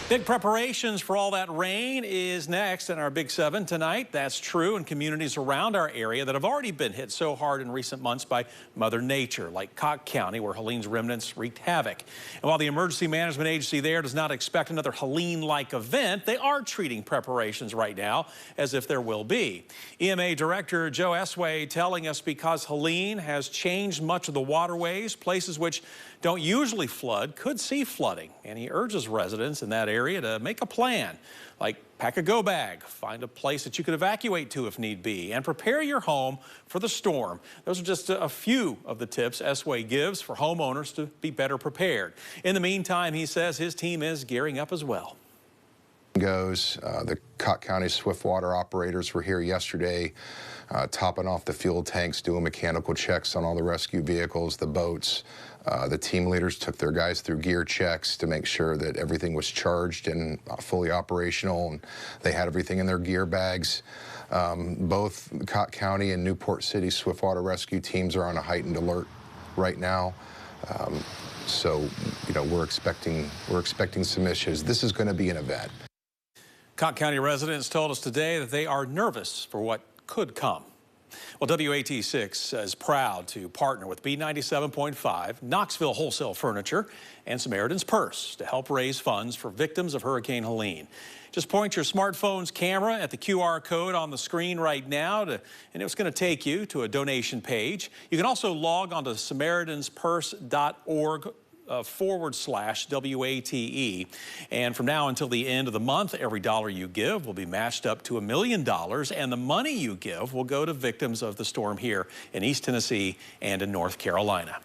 Big preparations for all that rain is next in our Big 7 tonight. That's true in communities around our area that have already been hit so hard in recent months by Mother Nature, like Cocke County, where Helene's remnants wreaked havoc. And while the emergency management agency there does not expect another Helene-like event, they are treating preparations right now as if there will be. EMA Director Joe Esway telling us because Helene has changed much of the waterways, places which don't usually flood could see flooding, and he urges residents in that area to make a plan, like pack a go bag, find a place that you could evacuate to if need be, and prepare your home for the storm. Those are just a few of the tips Esway gives for homeowners to be better prepared. In the meantime, he says his team is gearing up as well. The Cocke County Swiftwater operators were here yesterday, topping off the fuel tanks, doing mechanical checks on all the rescue vehicles, the boats. The team leaders took their guys through gear checks to make sure that everything was charged and fully operational, and they had everything in their gear bags. Both Cocke County and Newport City Swiftwater rescue teams are on a heightened alert right now. So, you know, we're expecting some issues. This is going to be an event. Cocke County residents told us today that they are nervous for what could come. Well, WAT6 is proud to partner with B97.5, Knoxville Wholesale Furniture, and Samaritan's Purse to help raise funds for victims of Hurricane Helene. Just point your smartphone's camera at the QR code on the screen right now, and it's going to take you to a donation page. You can also log on to SamaritansPurse.org /WATE. And from now until the end of the month, every dollar you give will be matched up to $1 million, and the money you give will go to victims of the storm here in East Tennessee and in North Carolina.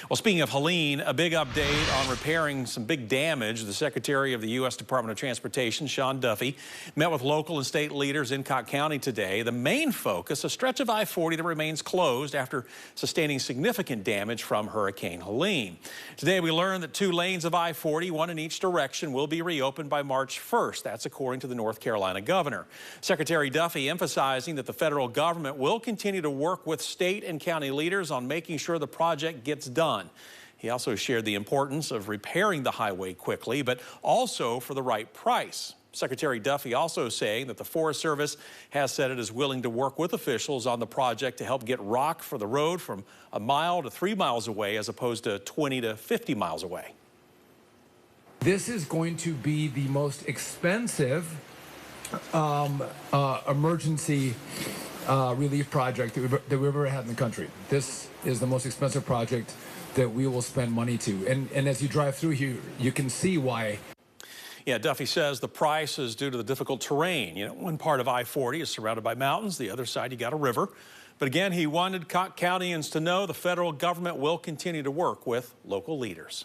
Well, speaking of Helene, a big update on repairing some big damage. The Secretary of the U.S. Department of Transportation, Sean Duffy, met with local and state leaders in Cocke County today. The main focus, a stretch of I-40 that remains closed after sustaining significant damage from Hurricane Helene. Today, we learned that 2 lanes of I-40, one in each direction, will be reopened by March 1st. That's according to the North Carolina governor. Secretary Duffy emphasizing that the federal government will continue to work with state and county leaders on making sure the project gets done. He also shared the importance of repairing the highway quickly, but also for the right price. Secretary Duffy also saying that the Forest Service has said it is willing to work with officials on the project to help get rock for the road from 1 mile to 3 miles away as opposed to 20 to 50 miles away. This is going to be the most expensive emergency relief project that we've ever had in the country. This is the most expensive project that we will spend money to. And as you drive through here, you can see why. Yeah, Duffy says the price is due to the difficult terrain. You know, one part of I-40 is surrounded by mountains. The other side, you got a river. But again, he wanted Cocke Countyans to know the federal government will continue to work with local leaders.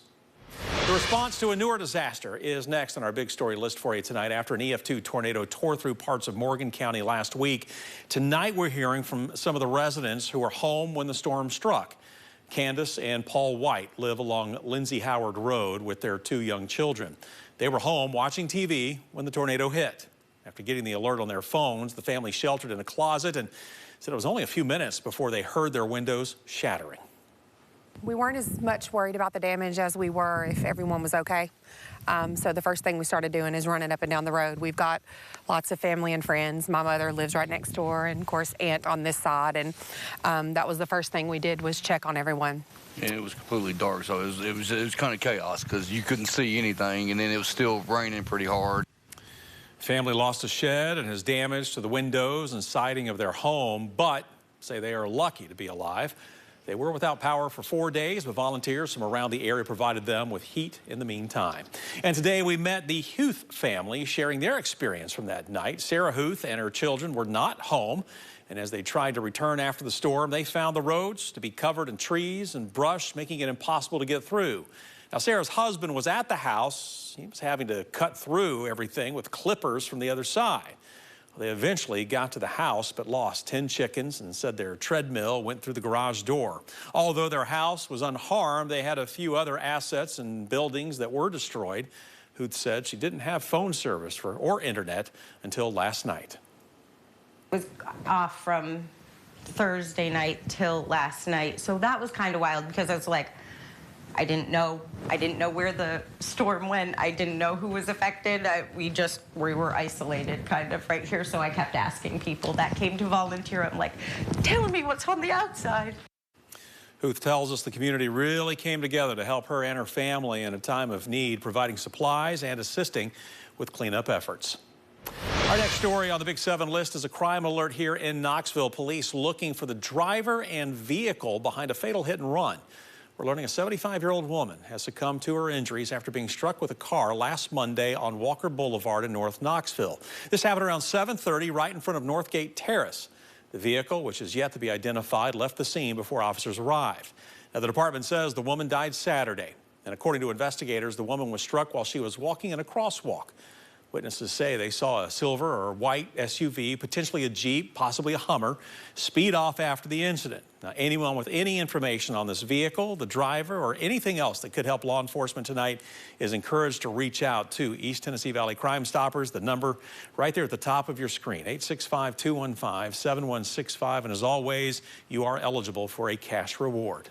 The response to a newer disaster is next on our big story list for you tonight after an EF2 tornado tore through parts of Morgan County last week. Tonight, we're hearing from some of the residents who were home when the storm struck. Candace and Paul White live along Lindsay Howard Road with their 2 young children. They were home watching TV when the tornado hit. After getting the alert on their phones, the family sheltered in a closet and said it was only a few minutes before they heard their windows shattering. We weren't as much worried about the damage as we were if everyone was okay. So the first thing we started doing is running up and down the road. We've got lots of family and friends. My mother lives right next door, and of course aunt on this side. And that was the first thing we did, was check on everyone. And it was completely dark, so it was kind of chaos because you couldn't see anything, and then it was still raining pretty hard. Family lost a shed and has damage to the windows and siding of their home, but say they are lucky to be alive. They were without power for 4 days, but volunteers from around the area provided them with heat in the meantime. And today we met the Huth family sharing their experience from that night. Sarah Huth and her children were not home, and as they tried to return after the storm, they found the roads to be covered in trees and brush, making it impossible to get through. Now, Sarah's husband was at the house. He was having to cut through everything with clippers from the other side. They eventually got to the house but lost 10 chickens and said their treadmill went through the garage door. Although their house was unharmed, they had a few other assets and buildings that were destroyed. Huth said she didn't have phone service or internet until last night. It was off from Thursday night till last night, so that was kind of wild because I was like, I didn't know where the storm went. I didn't know who was affected. We were isolated kind of right here, so I kept asking people that came to volunteer. I'm like, telling me what's on the outside. Huth tells us the community really came together to help her and her family in a time of need, providing supplies and assisting with cleanup efforts. Our next story on the Big 7 list is a crime alert here in Knoxville. Police looking for the driver and vehicle behind a fatal hit and run. We're learning a 75-year-old woman has succumbed to her injuries after being struck with a car last Monday on Walker Boulevard in North Knoxville. This happened around 7:30 right in front of Northgate Terrace. The vehicle, which is yet to be identified, left the scene before officers arrived. Now, the department says the woman died Saturday. And according to investigators, the woman was struck while she was walking in a crosswalk. Witnesses say they saw a silver or white SUV, potentially a Jeep, possibly a Hummer, speed off after the incident. Now, anyone with any information on this vehicle, the driver, or anything else that could help law enforcement tonight is encouraged to reach out to East Tennessee Valley Crime Stoppers. The number right there at the top of your screen, 865-215-7165. And as always, you are eligible for a cash reward.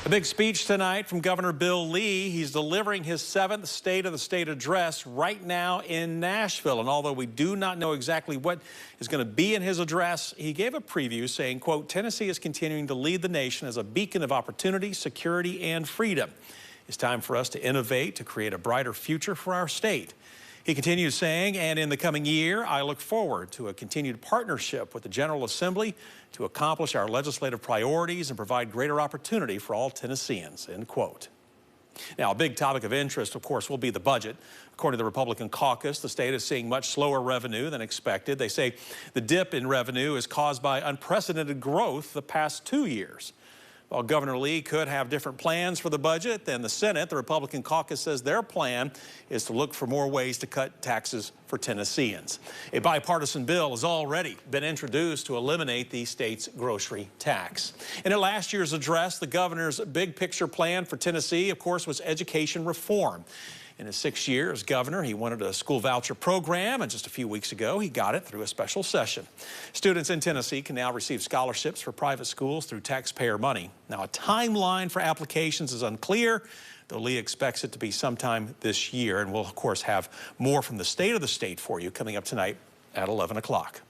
A big speech tonight from Governor Bill Lee. He's delivering his 7th State of the State address right now in Nashville. And although we do not know exactly what is going to be in his address, he gave a preview saying, quote, Tennessee is continuing to lead the nation as a beacon of opportunity, security, and freedom. It's time for us to innovate to create a brighter future for our state. He continues saying, and in the coming year, I look forward to a continued partnership with the General Assembly to accomplish our legislative priorities and provide greater opportunity for all Tennesseans, end quote. Now, a big topic of interest, of course, will be the budget. According to the Republican caucus, the state is seeing much slower revenue than expected. They say the dip in revenue is caused by unprecedented growth the past 2 years. While Governor Lee could have different plans for the budget than the Senate, the Republican caucus says their plan is to look for more ways to cut taxes for Tennesseans. A bipartisan bill has already been introduced to eliminate the state's grocery tax. And in last year's address, the governor's big picture plan for Tennessee, of course, was education reform. In his 6 years as governor, he wanted a school voucher program, and just a few weeks ago, he got it through a special session. Students in Tennessee can now receive scholarships for private schools through taxpayer money. Now, a timeline for applications is unclear, though Lee expects it to be sometime this year. And we'll, of course, have more from the state of the state for you coming up tonight at 11 o'clock.